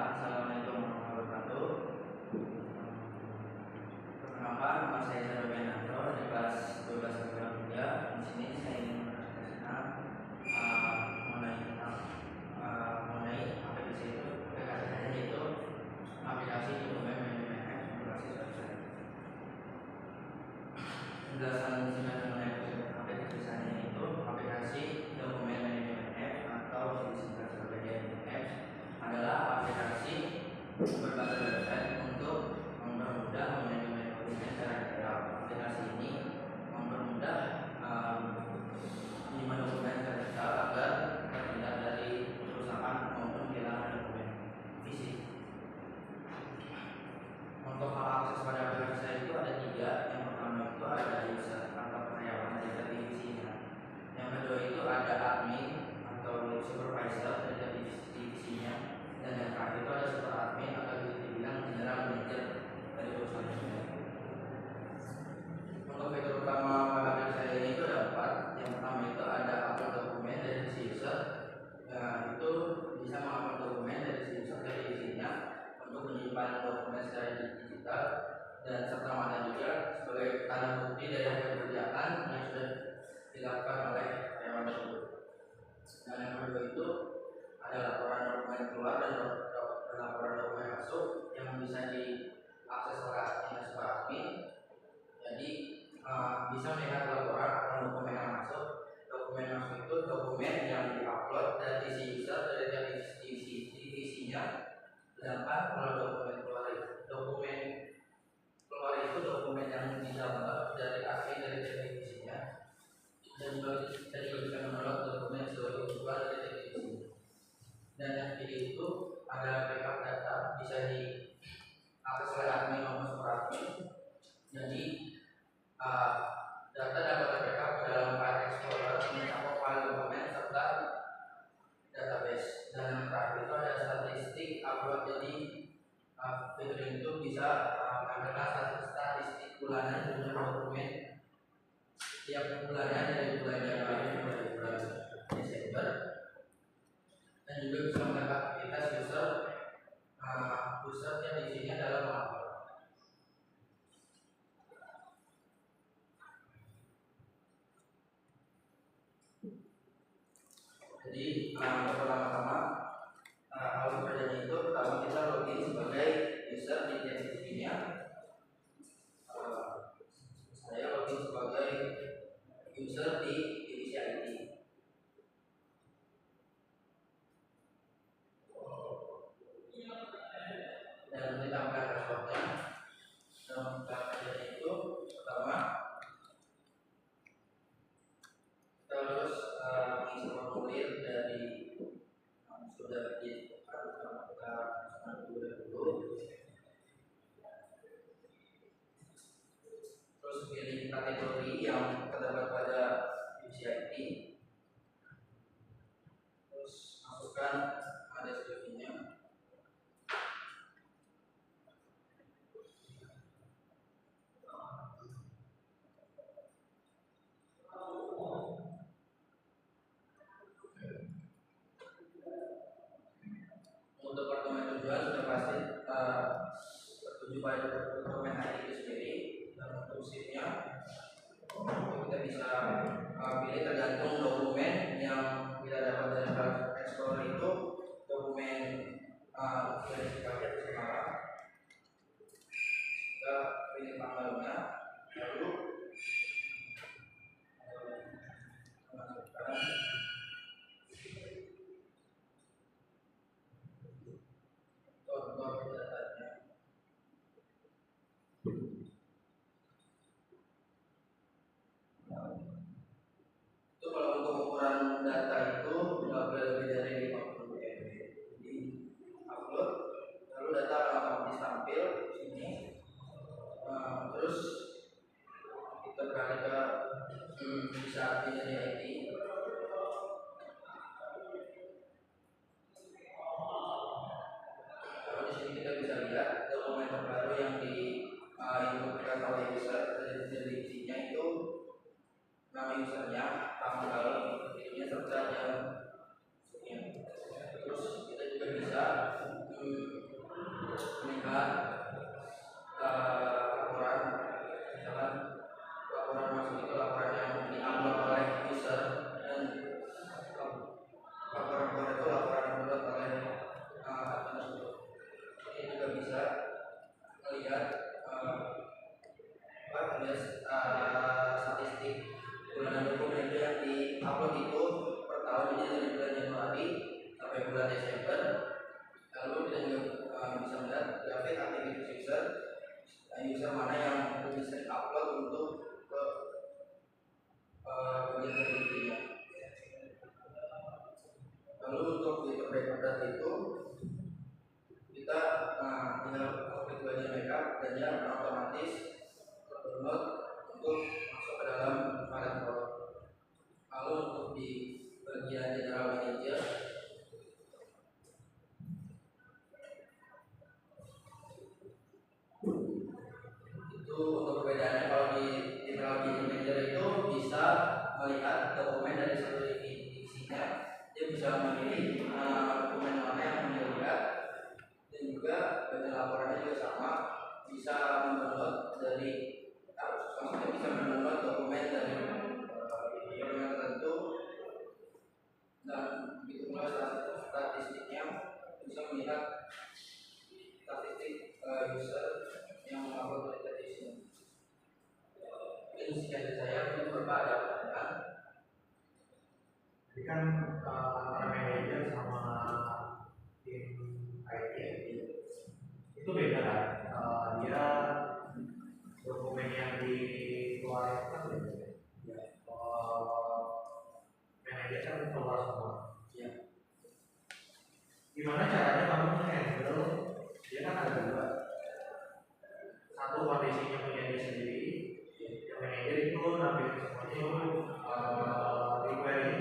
Assalamualaikum warahmatullahi wabarakatuh. Perkenalkan, nama saya Sarwianto dari kelas 12 Program 3. Di sini saya ingin mempresentasikan mengenai aplikasi itu. Aplikasi saya yaitu aplikasi dokumen manajemen berbasis website. Penjelasan singkat mengenai aplikasi saya itu aplikasi dokumen manajemen atau disingkat sebagai DMF adalah aplikasi berbasis website untuk mempermudah manajemen dokumen secara digital. Aplikasi ini mempermudah penyimpanan dokumen secara digital agar terhindar dari kerusakan maupun kehilangan dokumen fisik. Untuk hal akses pada aplikasi saya itu ada 3. Yang pertama itu ada user atau karyawan dari divisinya. Yang kedua itu ada admin atau supervisor dari divisinya. Dan yang terakhir itu ada super admin atau dibilang general manager dari perusahaan itu. Untuk fitur utama pada aplikasi saya ini itu ada 4. Yang pertama itu ada upload dokumen dari si user. Itu bisa mengupload dokumen dari si user ke divisinya untuk menyimpan dokumen secara digital, dan serta mana juga sebagai tanda bukti dari pekerjaan yang sudah dilakukan oleh karyawan tersebut. Dan yang kedua itu ada laporan dokumen keluar dan laporan dokumen masuk yang bisa diakses oleh admin dan super admin. Jadi bisa melihat laporan atau dokumen yang masuk. Dokumen masuk itu dokumen yang diupload dari si user dari divisinya. Sedangkan kalau dokumen keluar itu dokumen yang didownload dari admin dari divisinya, dan juga bisa mendownload dokumen sebagai keluar dari divisinya. Dan yang ketiga itu ada backup data, bisa diakses oleh admin maupun super admin. Jadi data dapat backup ke dalam file explorer, mencakup file dokumen serta database. Dan yang terakhir itu ada statistik upload. Jadi fitur itu bisa menampilkan statistik bulanan jumlah dokumen setiap bulannya dari bulan Januari sampai bulan Desember, dan juga bisa melihat aktivitas user yang di sini dalam melakukan. Jadi untuk pertama-tama hal seperti itu, pertama kita login sebagai user di divisinya. Saya login sebagai user di divisi IT. Dan ditambahkan passwordnya. Dan caranya itu pertama kita harus mengisi formulir dari sudah dulu. Terus pilih kategori yang terdapat pada divisi IT. Terus masukkan deskripsinya. Untuk dokumen tujuan sudah pasti tertuju pada dokumen ID itu sendiri. Dan untuk sheetnya kita bisa pilih tergantung dokumen yang kita dapat dari file explorer itu. Dokumen sudah dipakai sekarang, kita pilih tanggalnya, lalu masukkan contoh datanya. Itu kalau untuk ukuran data itu tidak boleh lebih dari 50 MB. Jadi upload, lalu data akan otomatis tampil di sini. Terus kita beralih ke bisa dari IT. Lalu di sini kita bisa lihat dokumen terbaru yang diinputkan oleh user dari isinya itu nama usernya, tanggal ininya serta jam. Terus kita juga bisa dan dia otomatis terdownload untuk masuk ke dalam Firewall. Lalu untuk di bagian General Manager itu untuk perbedaannya, kalau di General Manager itu bisa melihat dokumen dari satu divisinya, dia bisa memilih dokumen mana yang mau dilihat, dan juga bagian laporannya juga sama, bisa mendownload dari maksudnya bisa mendownload dokumen dari dokumen tertentu, dan begitu pula statistiknya bisa melihat statistik user yang mengupload dari sini. Ini sekian dari saya. Itu Bapak ada pertanyaan? Jadi kan antara manajer sama tim IT itu beda kan? Dia dokumen yang dikeluarkan kan beda. Ya. Manajer kan keluar semua. Ya. Gimana caranya kamu menghandle? Dia kan ada dua. Satu kondisinya punya dia sendiri. Yang manajer itu nampil semuanya itu di query.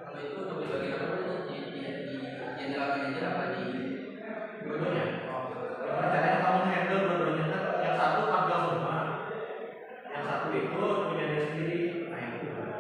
Kalau itu untuk di bagian apa tadi? Di General Manager apa di Dua-duanya. Gimana caranya kamu handle dua-duanya kan? Yang satu tampil semua, yang satu itu punya dia sendiri. Nah yang itu gimana?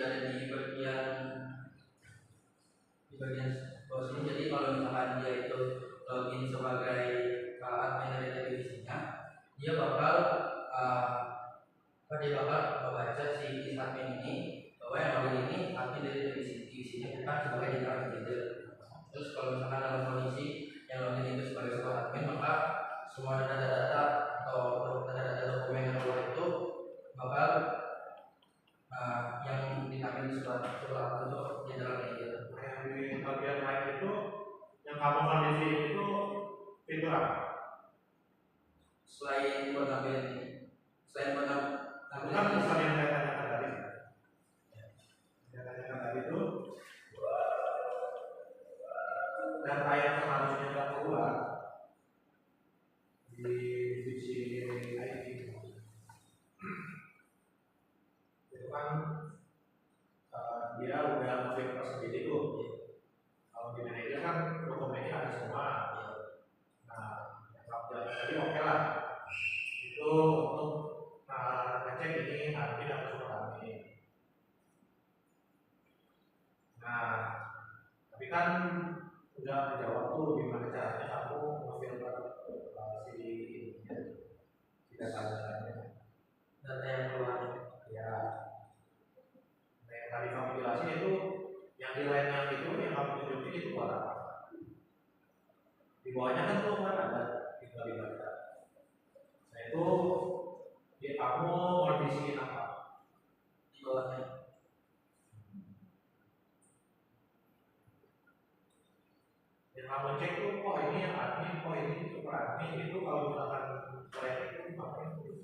dia ada di bagian bawah sini. Jadi kalau misalkan dia itu login sebagai admin dari divisinya, dia bakal membaca si admin ini bahwa yang login ini admin dari divisinya, bukan sebagai general manager. Terus kalau misalkan dalam kondisi yang login itu sebagai sebuah admin, maka semua data-data atau data-data dokumen yang keluar itu bakal yang ditampilkan di sebelah untuk general manager. Yang di bagian lain itu yang kamu kondisi itu fitur apa? Selain buat nampilin ini, selain buat nampilin Kan bukan yang saya tanyakan tadi. Yang tanyakan tadi itu data yang seharusnya nggak keluar di divisi IT itu kan dia udah ngefilter sendiri tuh. Kalau di manajer kan dokumennya ada semua. Nah udah menjawab tuh gimana caranya kamu memfilter si data-datanya. Data yang keluar. Ya. Nah, yang tadi kamu jelasin itu yang di line itu yang kamu tunjukin itu buat apa? Di bawahnya kan tuh kan ada tinggal dibaca. Nah itu dia kamu mau disini apa? Di bawahnya. Yang kamu cek tuh, oh ini yang admin, oh ini super admin itu kalau misalkan line itu ngapain tuh?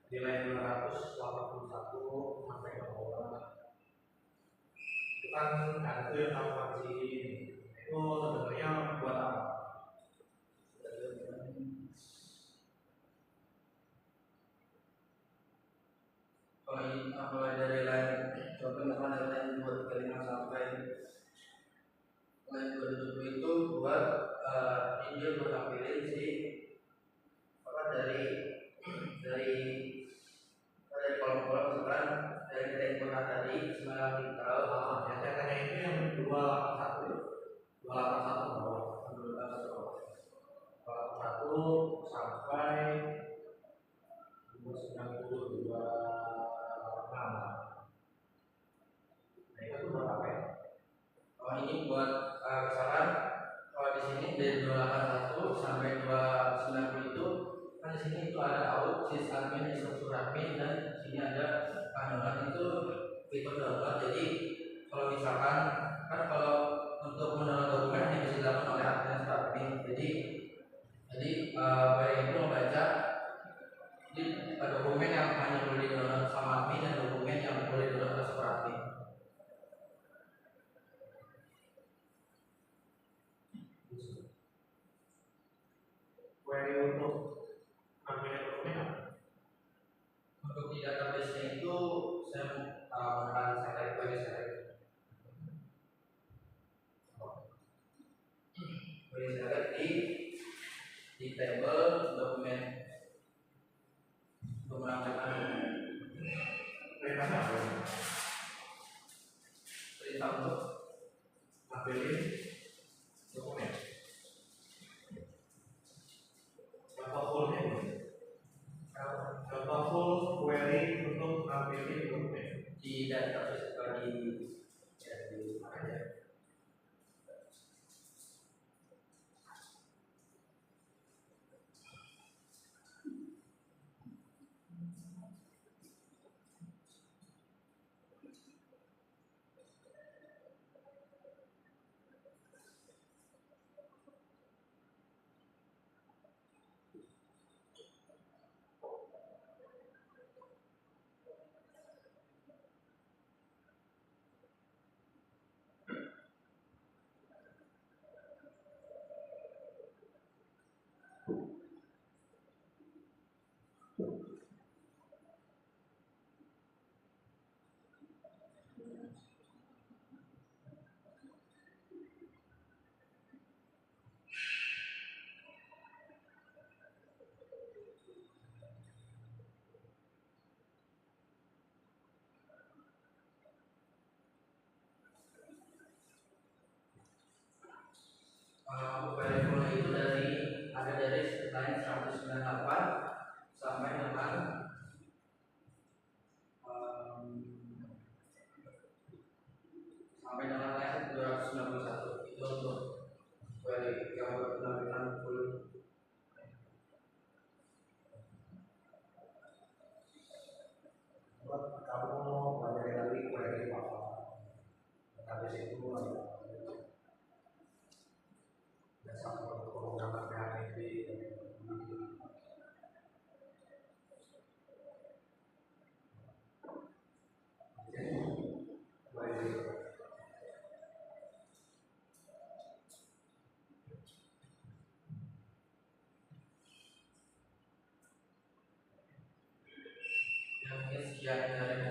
Nilai 281 sampai ke bawah. Itu kan itu yang kamu kasih itu sebenarnya buat apa? Kalau dari line contoh misalnya dari line 235 sampai line 27 itu buat dia buat tampilin si apa dari kolom-kolom misalkan dari kita input tadi semalam kita Yang saya tanya itu yang 281 bawah 281 sampai 292. Nah itu buat apa ya? Oh ini buat misalkan kalau di sini dari 281 sampai 290 itu kan di sini itu ada out sysadmin, instruktur admin dan di sini ada pandangan itu fitur download. Jadi kalau misalkan kan kalau untuk mendownload dokumen hanya bisa dilakukan oleh admin atau admin. Jadi query itu membaca di dokumen yang hanya boleh didownload sama admin dan dokumen yang boleh didownload oleh super admin. Query untuk admin dokumen apa? Untuk di database itu saya menggunakan select query select. Query select di table dokumen untuk menampilkan Perintahnya apa? perintah untuk Ambilin dokumen. Contoh fullnya ini. Contoh full query untuk ambilin dokumen. di database di mana ya? Query fullnya itu ada dari line 198 sampai dengan line 291 itu untuk query yang berpenampilan full. Kamu pelajari lagi query apa? Habis itu dasar untuk pemrograman PHP. Yang sekian dari